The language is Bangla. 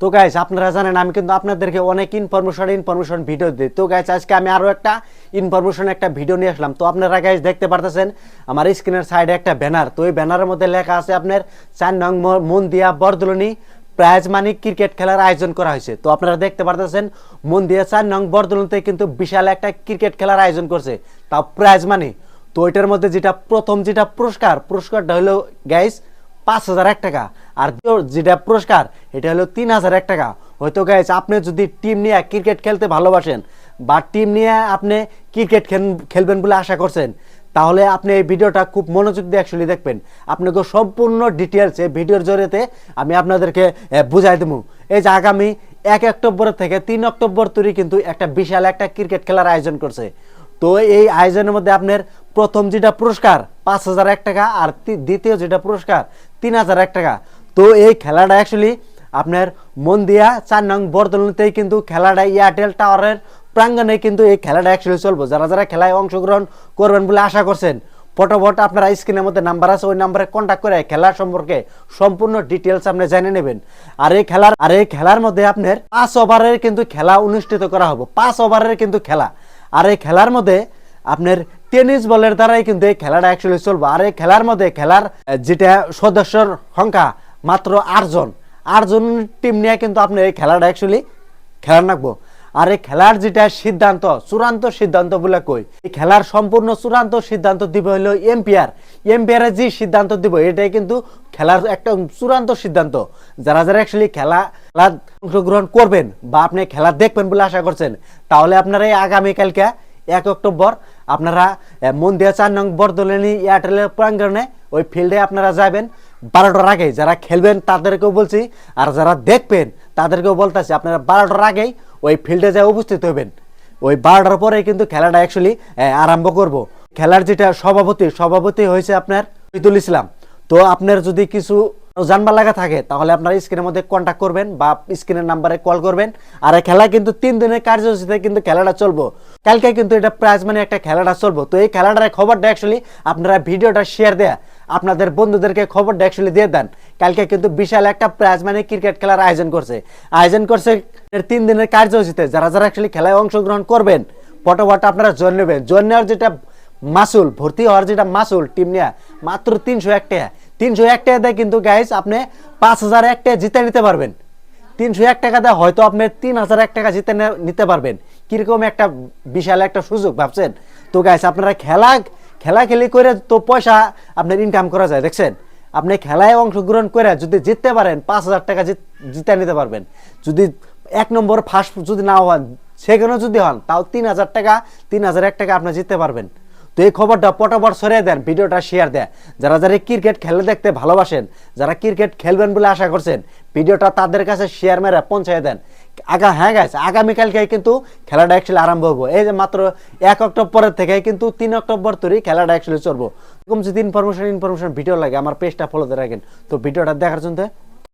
তো গাইস আপনারা জানেন আমি কিন্তু আপনাদেরকে অনেক ইনফরমেশন ভিডিও দিই। তো গাইস আজকে আমি আরো একটা একটা ভিডিও নিয়ে আসলাম। তো আপনারা গাইস দেখতে পারতেছেন আমার স্ক্রিনের সাইডে একটা ব্যানার। তো এই ব্যানারের মধ্যে লেখা আছে আপনার 4 নং মন্দিয়া বরদলনি প্রাইজ মানি ক্রিকেট খেলার আয়োজন করা হয়েছে। তো আপনারা দেখতে পারতেছেন মন্দিয়া 4 নং বরদলনিতে কিন্তু বিশাল একটা ক্রিকেট খেলার আয়োজন করছে, তাও প্রাইজ মানি। তো এটার মধ্যে প্রথম পুরস্কারটা হলো গাইস 5,001 টাকা, আর যেটা পুরস্কার এটা হলো 3,001 টাকা। হয়তো গাইস আপনি যদি টিম নিয়ে ক্রিকেট খেলতে ভালোবাসেন বা টিম নিয়ে আপনি ক্রিকেট খেলবেন বলে আশা করছেন, তাহলে আপনি এই ভিডিওটা খুব মনোযোগ দিয়ে অ্যাকচুয়ালি দেখবেন। আপনাকে সম্পূর্ণ ডিটেলস এই ভিডিওর জরিয়ে আমি আপনাদেরকে বুঝাই দেবো। এই যে আগামী 1 অক্টোবর থেকে 3 অক্টোবর তৈরি কিন্তু একটা বিশাল একটা ক্রিকেট খেলার আয়োজন করছে। তো এই আয়োজনের মধ্যে আপনার প্রথম যেটা পুরস্কার 5,001 টাকা, আর দ্বিতীয় যেটা পুরস্কার 3,001 টাকা। তো এই খেলাটা অ্যাকচুয়ালি আপনার মন্দিয়া 4 নং বরদলনিতেই কিন্তু খেলাটা এয়ারটেল টাওয়ারের প্রাঙ্গণে কিন্তু এই খেলাটা অ্যাকচুয়ালি চলবো। যারা যারা খেলায় অংশগ্রহণ করবেন বলে আশা করছেন, ফটোফট আপনারা স্ক্রিনের মধ্যে নাম্বার আছে, ওই নাম্বারে কন্ট্যাক্ট করে খেলার সম্পর্কে সম্পূর্ণ ডিটেলস আপনি জেনে নেবেন। আর এই খেলার মধ্যে আপনার 5 ওভারের কিন্তু খেলা অনুষ্ঠিত করা হবে, 5 ওভারের কিন্তু খেলা। আর এই খেলার মধ্যে আপনার টেনিস বলের দ্বারাই কিন্তু এই খেলাটা অ্যাকচুয়ালি চলবে। আর এই খেলার মধ্যে খেলার যেটা সদস্যর সংখ্যা মাত্র 8 জন টিম নিয়ে কিন্তু আপনি এই খেলাটা অ্যাকচুয়ালি খেলা রাখবো। আর এই খেলার যেটা চূড়ান্ত সিদ্ধান্ত বলে কই, এই খেলার সম্পূর্ণ চূড়ান্ত সিদ্ধান্ত দিব হলো এম্পায়ারের যে সিদ্ধান্ত দিব এটাই কিন্তু খেলার একটা চূড়ান্ত সিদ্ধান্ত। যারা যারা অ্যাকচুয়ালি খেলা অংশগ্রহণ করবেন বা আপনি খেলা দেখবেন বলে আশা করছেন, তাহলে আপনারা এই আগামীকালকে 1 অক্টোবর আপনারা মন্দিয়া 4 নং বরদলনি এয়ারটেলের প্রাঙ্গণে ওই ফিল্ডে আপনারা যাবেন 12টার আগে। যারা খেলবেন তাদেরকেও বলছি, আর যারা দেখবেন তাদেরকেও বলতেছি আপনারা 12টার আগেই ওই ফিল্ডে যা উপস্থিত হবেন। ওই 12টার পরে কিন্তু খেলাটা অ্যাকচুয়ালি আরম্ভ করব। খেলার যেটা সভাপতি হয়েছে আপনার শহীদুল ইসলাম। তো আপনার যদি কিছু জানবার লাগা থাকে তাহলে আপনারা স্ক্রিনের মধ্যে কন্ট্যাক্ট করবেন বা স্ক্রিনের নাম্বারে কল করবেন। আর এই খেলা কিন্তু 3 দিনের কার্যসূচিতে কিন্তু খেলাটা চলবো। কালকে কিন্তু এটা প্রাইজ মানে একটা খেলাটা চলবো। তো এই খেলাটার খবরটা অ্যাকচুয়ালি আপনারা ভিডিওটা শেয়ার দেয়া আপনাদের বন্ধুদেরকে খবরটা অ্যাকচুয়ালি দিয়ে দেন। কালকে কিন্তু বিশাল একটা প্রাইজ মানে ক্রিকেট খেলার আয়োজন করছে 3 দিনের কার্যসূচিতে। যারা যারা অ্যাকচুয়ালি খেলায় অংশগ্রহণ করবেন ফটোফট আপনারা জয়েন নেবেন। জয়েন নেওয়ার যেটা মাসুল, ভর্তি হওয়ার যেটা মাসুল টিম নিয়ে মাত্র 301 টাকা। 301 টাকা দেয় কিন্তু গাইস আপনি 5,001 টাকা জিতে নিতে পারবেন। 301 টাকা দেয় হয়তো আপনি 3,001 টাকা জিতে নিতে পারবেন। কিরকম একটা বিশাল একটা সুযোগ ভাবছেন। তো গাইস আপনারা খেলি করে তো পয়সা আপনার ইনকাম করা যায়। দেখছেন আপনি খেলায় অংশগ্রহণ করে যদি জিততে পারেন 5,000 টাকা জিতে নিতে পারবেন। যদি 1 নম্বর ফার্স্ট যদি না হন, সেখানেও যদি হন, তাও 3,001 টাকা আপনি জিততে পারবেন। তো এই খবরটা পটাপট ছড়িয়ে দেন, ভিডিওটা শেয়ার দেন। যারা যারা ক্রিকেট খেলে দেখতে ভালোবাসেন, যারা ক্রিকেট খেলবেন বলে আশা করছেন, ভিডিওটা তাদের কাছে শেয়ার মেরে পৌঁছায় দেন। হ্যাঁ গাইস আগামীকালকে কিন্তু খেলাটা অ্যাকচুয়ালি আরম্ভ হবো। এই যে মাত্র 1 অক্টোবরের থেকে কিন্তু 3 অক্টোবর তৈরি খেলাটা অ্যাকচুয়ালি চলবো। এরকম যদি ইনফরমেশন ভিডিও লাগে আমার পেজটা ফলো দিয়ে রাখেন। তো ভিডিওটা দেখার জন্য